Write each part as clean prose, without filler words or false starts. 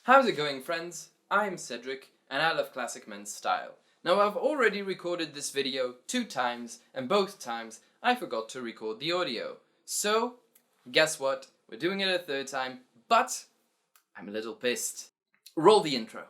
How's it going, friends? I'm Cedric, and I love classic men's style. Now, I've already recorded this video 2 times, and both times I forgot to record the audio. So, guess what? We're doing it a 3rd time, but I'm a little pissed. Roll the intro.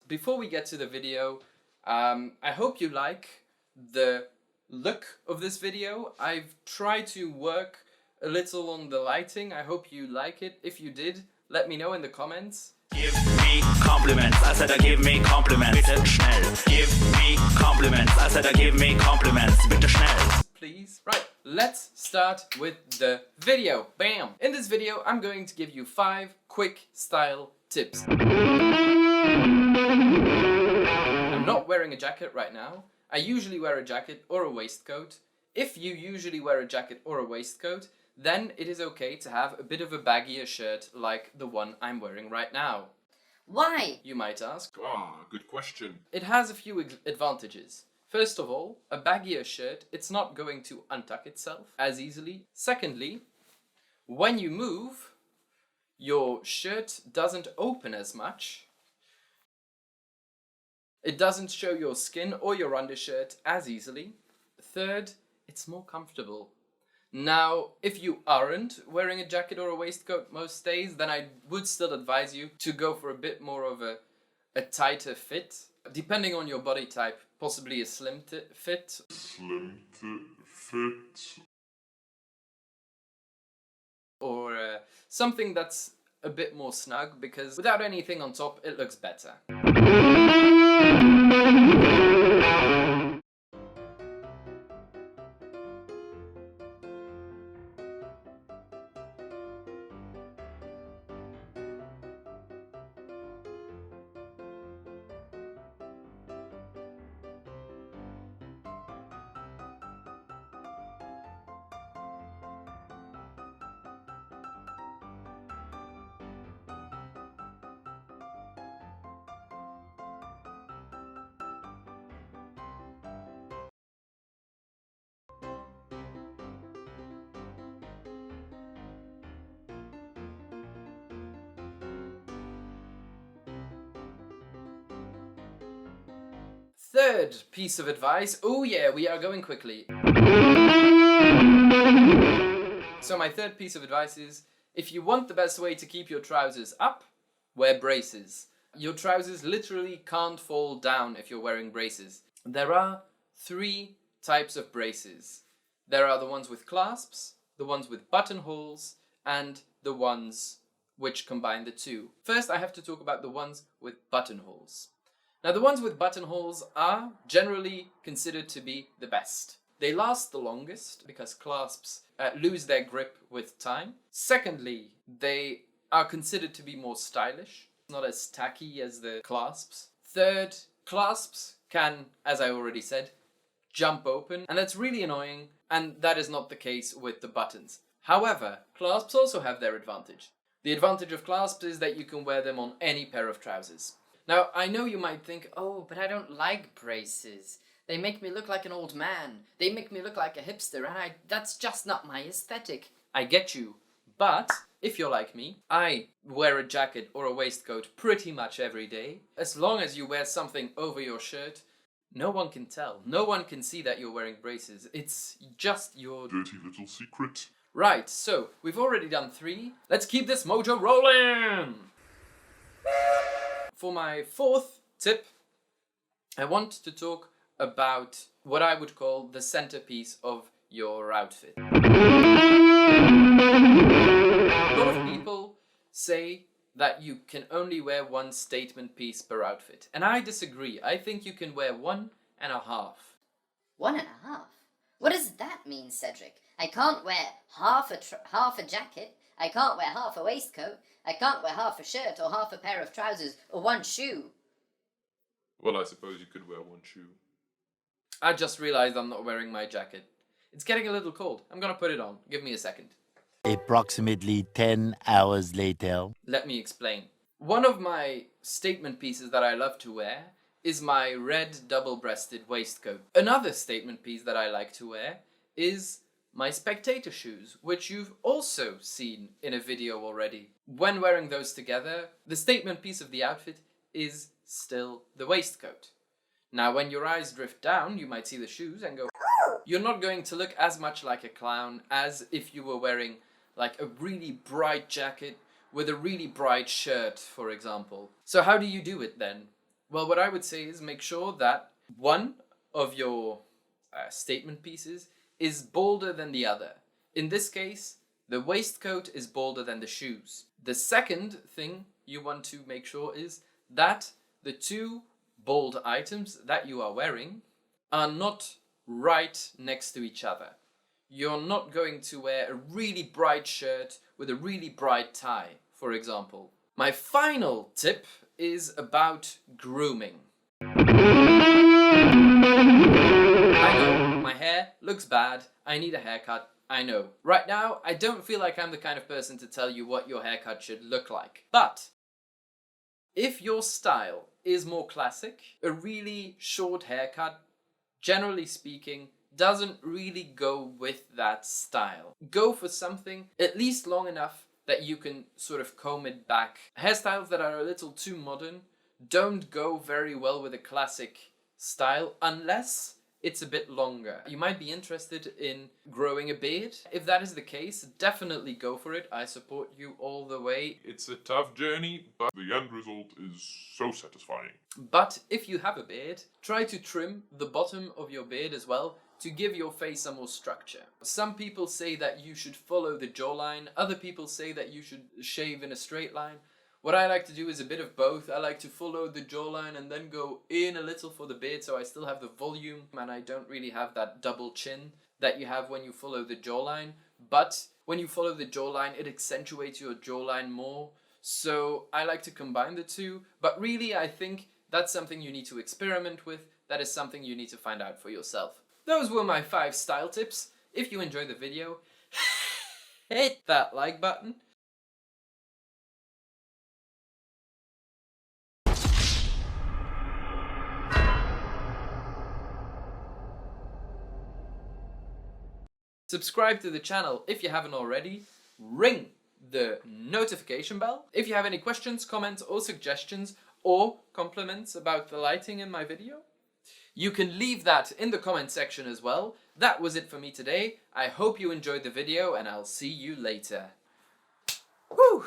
Before we get to the video, I hope you like the look of this video. I've tried to work a little on the lighting. I hope you like it. If you did, let me know in the comments. Give me compliments. I said, give me compliments. Bitte schnell. Give me compliments. I said, give me compliments. Bitte schnell. Please. Right, let's start with the video. Bam! In this video, I'm going to give you 5 quick style tips. I'm not wearing a jacket right now. I usually wear a jacket or a waistcoat. If you usually wear a jacket or a waistcoat, then it is okay to have a bit of a baggier shirt like the one I'm wearing right now. Why? You might ask. Good question. It has a few advantages. First of all, a baggier shirt, it's not going to untuck itself as easily. Secondly, when you move, your shirt doesn't open as much. It doesn't show your skin or your undershirt as easily. Third, it's more comfortable. Now, if you aren't wearing a jacket or a waistcoat most days, then I would still advise you to go for a bit more of a tighter fit. Depending on your body type, possibly a slim fit. Or something that's a bit more snug, because without anything on top, it looks better. Third piece of advice. Oh yeah, we are going quickly. So my third piece of advice is, if you want the best way to keep your trousers up, wear braces. Your trousers literally can't fall down if you're wearing braces. There are 3 types of braces. There are the ones with clasps, the ones with buttonholes, and the ones which combine the 2. First, I have to talk about the ones with buttonholes. Now, the ones with buttonholes are generally considered to be the best. They last the longest because clasps lose their grip with time. Secondly, they are considered to be more stylish, not as tacky as the clasps. Third, clasps can, as I already said, jump open, and that's really annoying, and that is not the case with the buttons. However, clasps also have their advantage. The advantage of clasps is that you can wear them on any pair of trousers. Now, I know you might think, Oh, but I don't like braces. They make me look like an old man. They make me look like a hipster, and that's just not my aesthetic. I get you, but if you're like me, I wear a jacket or a waistcoat pretty much every day. As long as you wear something over your shirt, no one can tell. No one can see that you're wearing braces. It's just your Dirty little secret. Right, so we've already done 3. Let's keep this mojo rolling! For my 4th tip, I want to talk about what I would call the centerpiece of your outfit. A lot of people say that you can only wear 1 statement piece per outfit, and I disagree. I think you can wear 1.5. 1.5? What does that mean, Cedric? I can't wear half a jacket. I can't wear half a waistcoat. I can't wear half a shirt or half a pair of trousers or 1 shoe. Well, I suppose you could wear 1 shoe. I just realized I'm not wearing my jacket. It's getting a little cold. I'm gonna put it on. Give me a second. Approximately 10 hours later. Let me explain. One of my statement pieces that I love to wear is my red double-breasted waistcoat. Another statement piece that I like to wear is my spectator shoes, which you've also seen in a video already. When wearing those together, the statement piece of the outfit is still the waistcoat. Now, when your eyes drift down, you might see the shoes and go, you're not going to look as much like a clown as if you were wearing like a really bright jacket with a really bright shirt, for example. So how do you do it then? Well, what I would say is make sure that one of your statement pieces is bolder than the other. In this case, the waistcoat is bolder than the shoes. The second thing you want to make sure is that the two bold items that you are wearing are not right next to each other. You're not going to wear a really bright shirt with a really bright tie, for example. My final tip is about grooming. I know, my hair looks bad, I need a haircut, I know. Right now, I don't feel like I'm the kind of person to tell you what your haircut should look like. But if your style is more classic, a really short haircut, generally speaking, doesn't really go with that style. Go for something at least long enough that you can sort of comb it back. Hairstyles that are a little too modern don't go very well with a classic style unless it's a bit longer. You might be interested in growing a beard. If that is the case, definitely go for it. I support you all the way. It's a tough journey, but the end result is so satisfying. But if you have a beard, try to trim the bottom of your beard as well to give your face some more structure. Some people say that you should follow the jawline. Other people say that you should shave in a straight line. What I like to do is a bit of both. I like to follow the jawline and then go in a little for the beard so I still have the volume and I don't really have that double chin that you have when you follow the jawline. But when you follow the jawline, it accentuates your jawline more. So I like to combine the two. But really, I think that's something you need to experiment with. That is something you need to find out for yourself. Those were my 5 style tips. If you enjoyed the video, hit that like button. Subscribe to the channel if you haven't already. Ring the notification bell. If you have any questions, comments or suggestions or compliments about the lighting in my video, you can leave that in the comment section as well. That was it for me today. I hope you enjoyed the video and I'll see you later. Whew.